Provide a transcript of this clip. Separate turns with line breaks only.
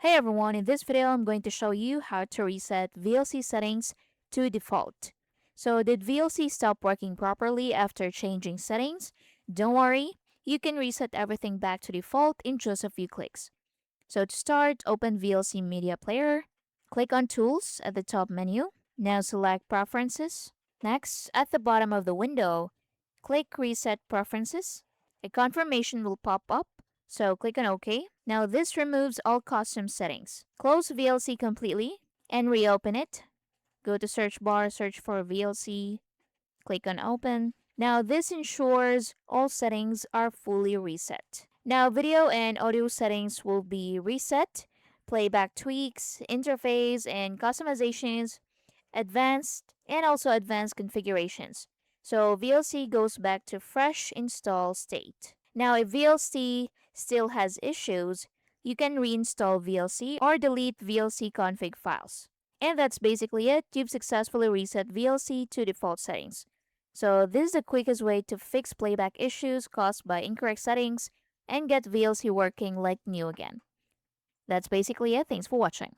Hey everyone, in this video I'm going to show you how to reset VLC settings to default. So did VLC stop working properly after changing settings? Don't worry, you can reset everything back to default in just a few clicks. So to start, open VLC Media Player, click on Tools at the top menu, now select Preferences. Next, at the bottom of the window, click Reset Preferences. A confirmation will pop up, so click on OK. Now this removes all custom settings. Close VLC completely and reopen it. Go to search bar, search for VLC, click on Open. Now this ensures all settings are fully reset. Now video and audio settings will be reset, playback tweaks, interface and customizations, advanced and also advanced configurations. So VLC goes back to fresh install state. Now if VLC still has issues, you can reinstall VLC or delete VLC config files. And that's basically it. You've successfully reset VLC to default settings. So this is the quickest way to fix playback issues caused by incorrect settings and get VLC working like new again. That's basically it. Thanks for watching.